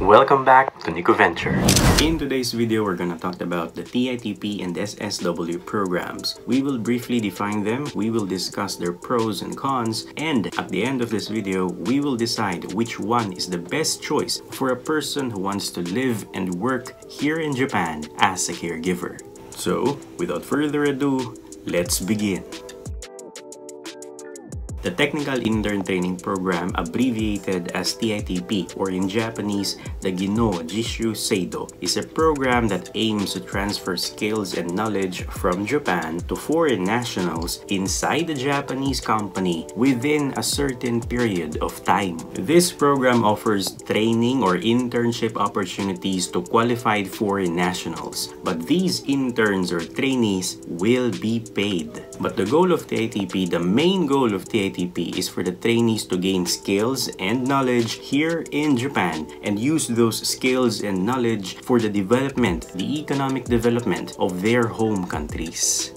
Welcome back to NikkoVenture. In today's video, we're gonna talk about the TITP and SSW programs. We will briefly define them, we will discuss their pros and cons, and at the end of this video, we will decide which one is the best choice for a person who wants to live and work here in Japan as a caregiver. So, without further ado, let's begin. The Technical Intern Training Program, abbreviated as TITP, or in Japanese, the Gino Jishu Seido, is a program that aims to transfer skills and knowledge from Japan to foreign nationals inside a Japanese company within a certain period of time. This program offers training or internship opportunities to qualified foreign nationals, but these interns or trainees will be paid. But the goal of TITP, the main goal of TITP, is for the trainees to gain skills and knowledge here in Japan and use those skills and knowledge for the development, the economic development of their home countries.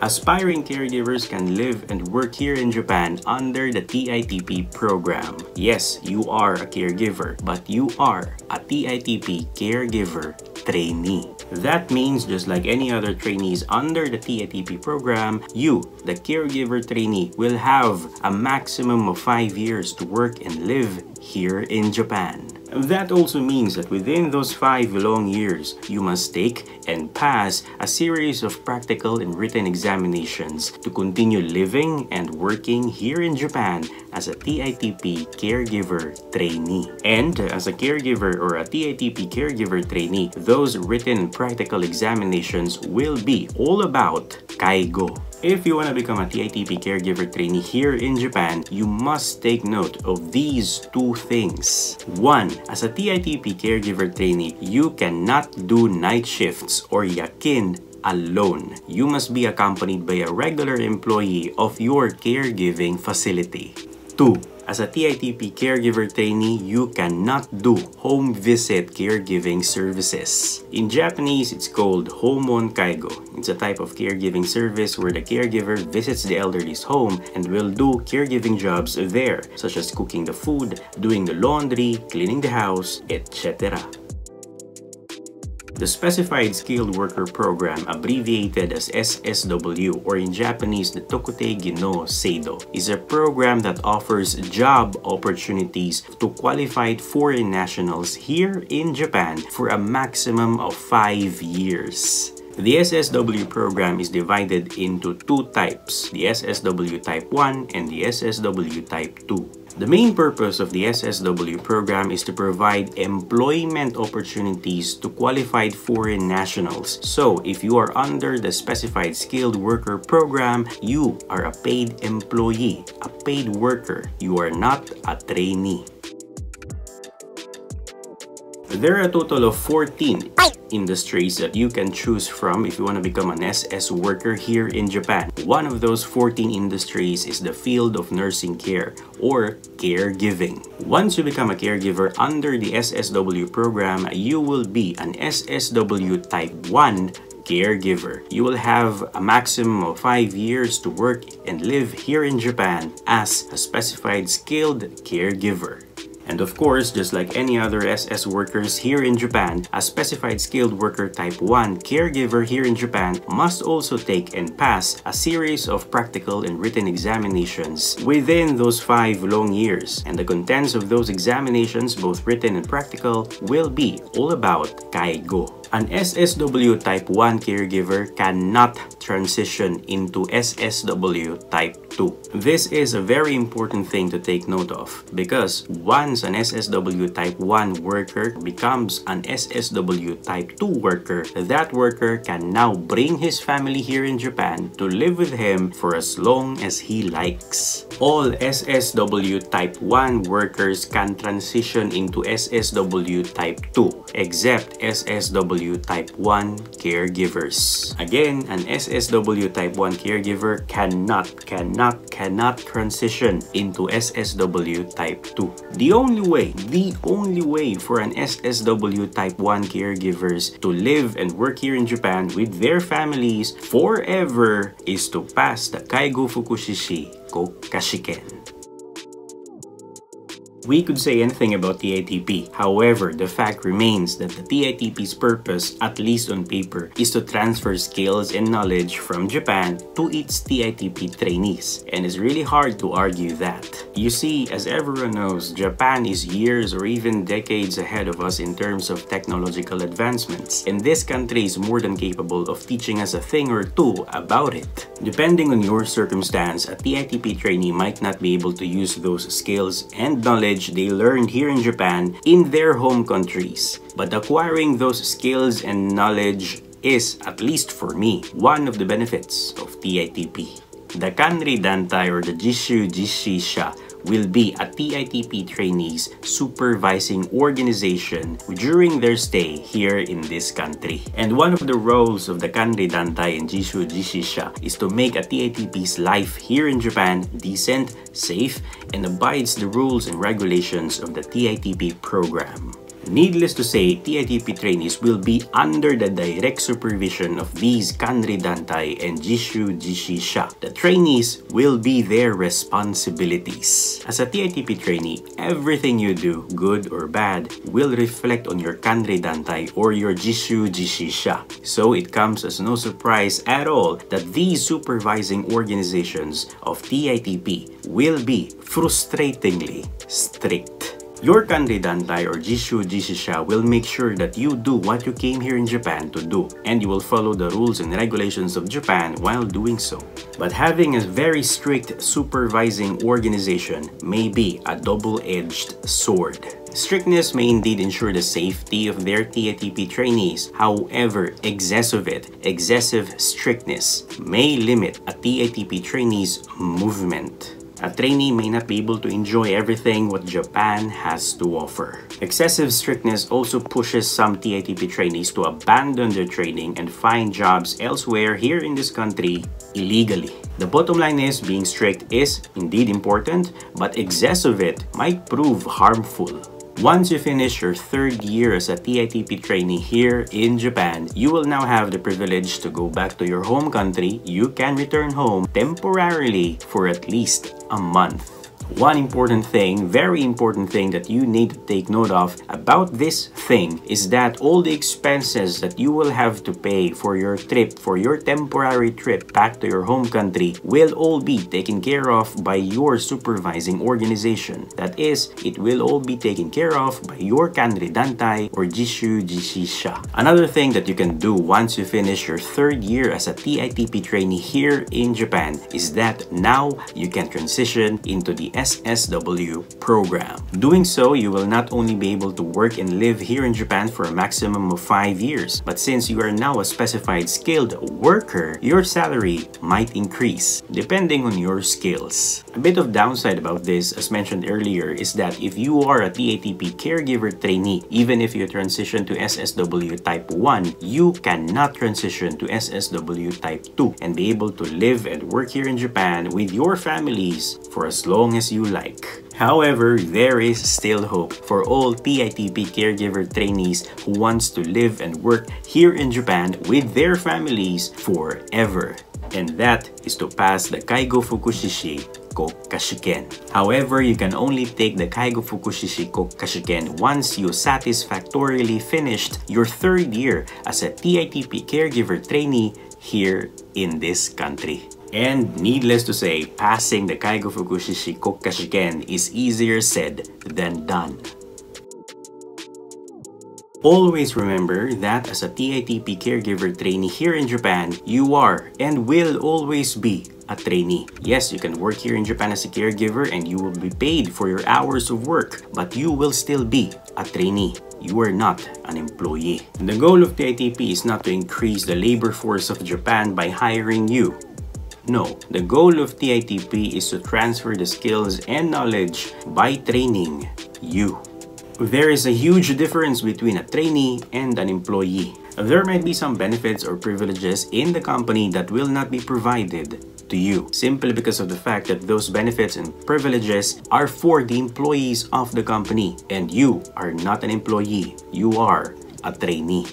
Aspiring caregivers can live and work here in Japan under the TITP program. Yes, you are a caregiver, but you are a TITP caregiver trainee. That means just like any other trainees under the TITP program, you, the caregiver trainee, will have a maximum of 5 years to work and live here in Japan. That also means that within those 5 long years, you must take and pass a series of practical and written examinations to continue living and working here in Japan as a TITP caregiver trainee. And as a caregiver or a TITP caregiver trainee, those written and practical examinations will be all about Kaigo. If you want to become a TITP caregiver trainee here in Japan, you must take note of these 2 things. 1. As a TITP caregiver trainee, you cannot do night shifts or yakin alone. You must be accompanied by a regular employee of your caregiving facility. 2. As a TITP caregiver trainee, you cannot do home visit caregiving services. In Japanese, it's called Homon Kaigo. It's a type of caregiving service where the caregiver visits the elderly's home and will do caregiving jobs there, such as cooking the food, doing the laundry, cleaning the house, etc. The Specified Skilled Worker Program, abbreviated as SSW, or in Japanese, the Tokutei Gino Seido, is a program that offers job opportunities to qualified foreign nationals here in Japan for a maximum of 5 years. The SSW program is divided into 2 types, the SSW Type 1 and the SSW Type 2. The main purpose of the SSW program is to provide employment opportunities to qualified foreign nationals. So, if you are under the Specified Skilled Worker program, you are a paid employee, a paid worker. You are not a trainee. There are a total of 14 industries that you can choose from if you want to become an SS worker here in Japan. One of those 14 industries is the field of nursing care or caregiving. Once you become a caregiver under the SSW program, you will be an SSW Type 1 caregiver. You will have a maximum of 5 years to work and live here in Japan as a specified skilled caregiver. And of course, just like any other SS workers here in Japan, a Specified Skilled Worker Type 1 caregiver here in Japan must also take and pass a series of practical and written examinations within those 5 long years. And the contents of those examinations, both written and practical, will be all about Kaigo. An SSW Type 1 caregiver cannot transition into SSW Type 2. This is a very important thing to take note of because once an SSW Type 1 worker becomes an SSW Type 2 worker, that worker can now bring his family here in Japan to live with him for as long as he likes. All SSW Type 1 workers can transition into SSW Type 2 except SSW Type 1 caregivers. Again, an SSW Type 1 caregiver cannot transition into SSW Type 2. The only way for an SSW Type 1 caregivers to live and work here in Japan with their families forever is to pass the Kaigo Fukushishi Kokkashiken. We could say anything about TITP. However, the fact remains that the TITP's purpose, at least on paper, is to transfer skills and knowledge from Japan to its TITP trainees. And it's really hard to argue that. You see, as everyone knows, Japan is years or even decades ahead of us in terms of technological advancements. And this country is more than capable of teaching us a thing or two about it. Depending on your circumstance, a TITP trainee might not be able to use those skills and knowledge they learned here in Japan in their home countries. But acquiring those skills and knowledge is, at least for me, one of the benefits of TITP. The Kanri Dantai or the Jishu Jishisha will be a TITP trainee's supervising organization during their stay here in this country. And one of the roles of the Kanri Dantai and Jishu Jishisha is to make a TITP's life here in Japan decent, safe, and abides the rules and regulations of the TITP program. Needless to say, TITP trainees will be under the direct supervision of these Kanri Dantai and Jishu Jishisha. The trainees will be their responsibilities. As a TITP trainee, everything you do, good or bad, will reflect on your Kanri Dantai or your Jishu Jishisha. So it comes as no surprise at all that these supervising organizations of TITP will be frustratingly strict. Your Kanri Dantai or Jishu Jishisha will make sure that you do what you came here in Japan to do, and you will follow the rules and regulations of Japan while doing so. But having a very strict supervising organization may be a double-edged sword. Strictness may indeed ensure the safety of their TITP trainees. However, excessive strictness may limit a TITP trainee's movement. A trainee may not be able to enjoy everything what Japan has to offer. Excessive strictness also pushes some TITP trainees to abandon their training and find jobs elsewhere here in this country illegally. The bottom line is, being strict is indeed important, but excess of it might prove harmful. Once you finish your third year as a TITP trainee here in Japan, you will now have the privilege to go back to your home country. You can return home temporarily for at least a month. One important thing, very important thing that you need to take note of about this thing is that all the expenses that you will have to pay for your trip, for your temporary trip back to your home country, will all be taken care of by your supervising organization. That is, it will all be taken care of by your Kanri Dantai or Jishu Jishisha. Another thing that you can do once you finish your third year as a TITP trainee here in Japan is that now you can transition into the SSW program. Doing so, you will not only be able to work and live here in Japan for a maximum of 5 years, but since you are now a specified skilled worker, your salary might increase depending on your skills. A bit of downside about this, as mentioned earlier, is that if you are a TITP caregiver trainee, even if you transition to SSW Type 1, you cannot transition to SSW Type 2 and be able to live and work here in Japan with your families for as long as you like. However, there is still hope for all TITP caregiver trainees who wants to live and work here in Japan with their families forever. And that is to pass the Kaigo Fukushishi Kokkashiken. However, you can only take the Kaigo Fukushishi Kokkashiken once you satisfactorily finished your third year as a TITP caregiver trainee here in this country. And needless to say, passing the Kaigo Fukushishi Kokkashiken is easier said than done. Always remember that as a TITP caregiver trainee here in Japan, you are and will always be a trainee. Yes, you can work here in Japan as a caregiver and you will be paid for your hours of work, but you will still be a trainee. You are not an employee. The goal of TITP is not to increase the labor force of Japan by hiring you. No, the goal of TITP is to transfer the skills and knowledge by training you. There is a huge difference between a trainee and an employee. There might be some benefits or privileges in the company that will not be provided to you, simply because of the fact that those benefits and privileges are for the employees of the company, and you are not an employee, you are a trainee.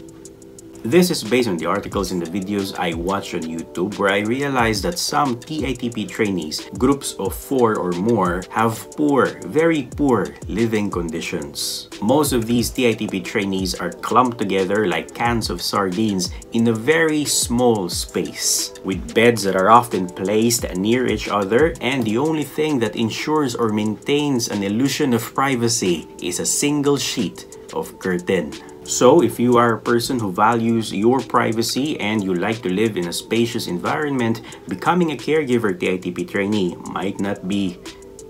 This is based on the articles and the videos I watched on YouTube, where I realized that some TITP trainees, groups of 4 or more, have poor, very poor living conditions. Most of these TITP trainees are clumped together like cans of sardines in a very small space, with beds that are often placed near each other, and the only thing that ensures or maintains an illusion of privacy is a single sheet of curtain. So, if you are a person who values your privacy and you like to live in a spacious environment, becoming a caregiver TITP trainee might not be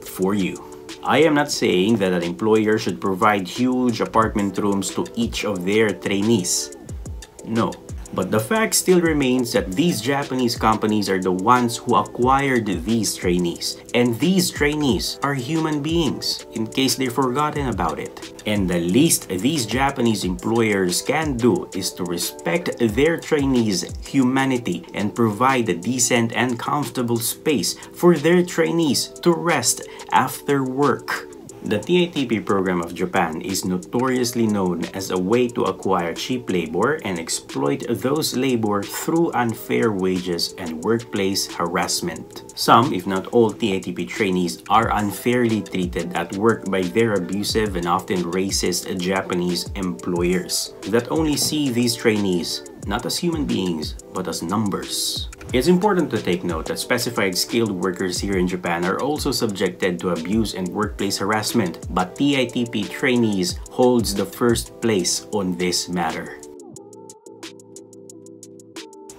for you. I am not saying that an employer should provide huge apartment rooms to each of their trainees. No. But the fact still remains that these Japanese companies are the ones who acquired these trainees. And these trainees are human beings, in case they've forgotten about it. And the least these Japanese employers can do is to respect their trainees' humanity and provide a decent and comfortable space for their trainees to rest after work. The TITP program of Japan is notoriously known as a way to acquire cheap labor and exploit those labor through unfair wages and workplace harassment. Some, if not all, TITP trainees are unfairly treated at work by their abusive and often racist Japanese employers that only see these trainees not as human beings, but as numbers. It's important to take note that specified skilled workers here in Japan are also subjected to abuse and workplace harassment, but TITP trainees holds the first place on this matter.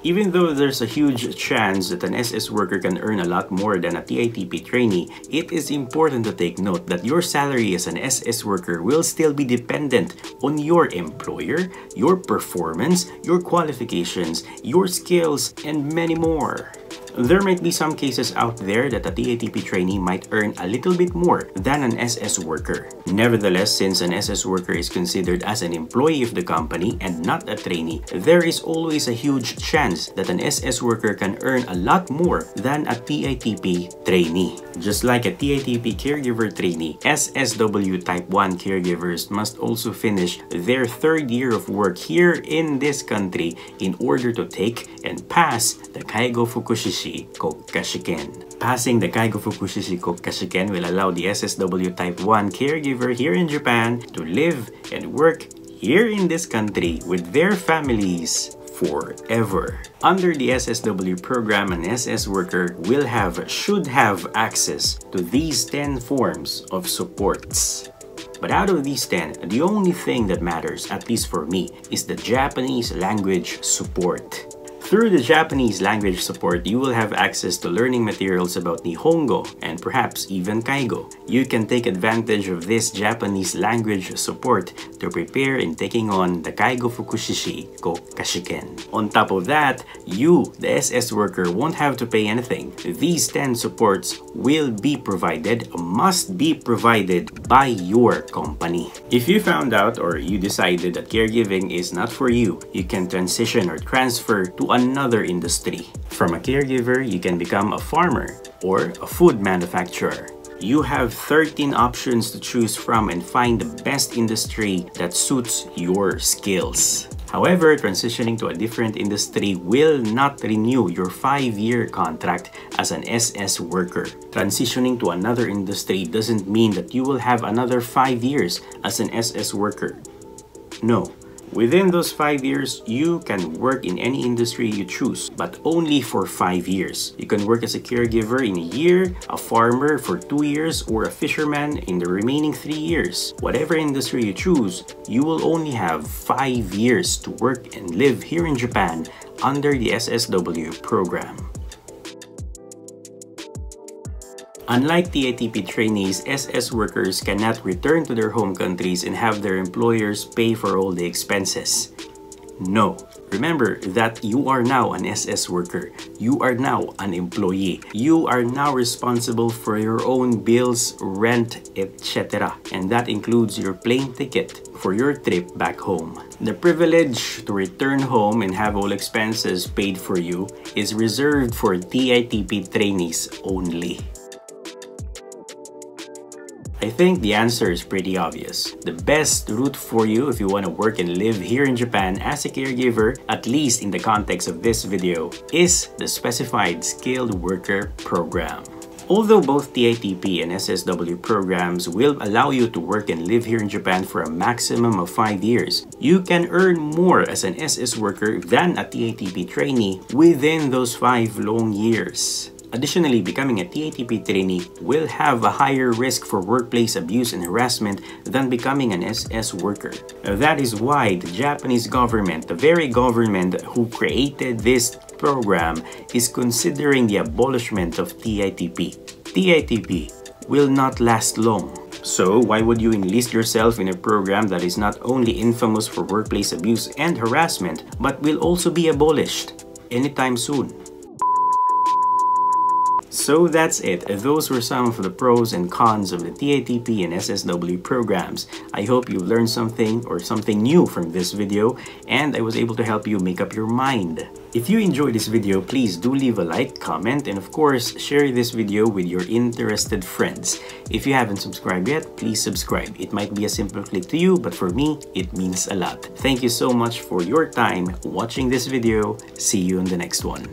Even though there's a huge chance that an SS worker can earn a lot more than a TITP trainee, it is important to take note that your salary as an SS worker will still be dependent on your employer, your performance, your qualifications, your skills, and many more. There might be some cases out there that a TITP trainee might earn a little bit more than an SS worker. Nevertheless, since an SS worker is considered as an employee of the company and not a trainee, there is always a huge chance that an SS worker can earn a lot more than a TITP trainee. Just like a TITP caregiver trainee, SSW Type 1 caregivers must also finish their 3rd year of work here in this country in order to take and pass the Kaigo Fukushishi Kokkashiken. Passing the Kaigo Fukushishi Kokkashiken will allow the SSW Type 1 caregiver here in Japan to live and work here in this country with their families forever. Under the SSW program, an SS worker should have access to these 10 forms of supports. But out of these 10, the only thing that matters, at least for me, is the Japanese language support. Through the Japanese language support, you will have access to learning materials about Nihongo and perhaps even Kaigo. You can take advantage of this Japanese language support to prepare in taking on the Kaigo Fukushishi Kokkashiken. On top of that, you, the SS worker, won't have to pay anything. These 10 supports must be provided by your company. If you found out or you decided that caregiving is not for you, you can transition or transfer to another industry. From a caregiver, you can become a farmer or a food manufacturer. You have 13 options to choose from and find the best industry that suits your skills. However, transitioning to a different industry will not renew your 5-year contract as an SS worker. Transitioning to another industry doesn't mean that you will have another 5 years as an SS worker. No. Within those 5 years, you can work in any industry you choose, but only for 5 years. You can work as a caregiver in a year, a farmer for 2 years, or a fisherman in the remaining 3 years. Whatever industry you choose, you will only have 5 years to work and live here in Japan under the SSW program. Unlike TITP trainees, SS workers cannot return to their home countries and have their employers pay for all the expenses. No. Remember that you are now an SS worker. You are now an employee. You are now responsible for your own bills, rent, etc. And that includes your plane ticket for your trip back home. The privilege to return home and have all expenses paid for you is reserved for TITP trainees only. I think the answer is pretty obvious. The best route for you if you want to work and live here in Japan as a caregiver, at least in the context of this video, is the Specified Skilled Worker Program. Although both TITP and SSW programs will allow you to work and live here in Japan for a maximum of 5 years, you can earn more as an SS worker than a TITP trainee within those 5 long years. Additionally, becoming a TITP trainee will have a higher risk for workplace abuse and harassment than becoming an SS worker. That is why the Japanese government, the very government who created this program, is considering the abolishment of TITP. TITP will not last long. So why would you enlist yourself in a program that is not only infamous for workplace abuse and harassment, but will also be abolished anytime soon? So that's it. Those were some of the pros and cons of the TITP and SSW programs. I hope you learned something or something new from this video, and I was able to help you make up your mind. If you enjoyed this video, please do leave a like, comment, and of course, share this video with your interested friends. If you haven't subscribed yet, please subscribe. It might be a simple click to you, but for me, it means a lot. Thank you so much for your time watching this video. See you in the next one.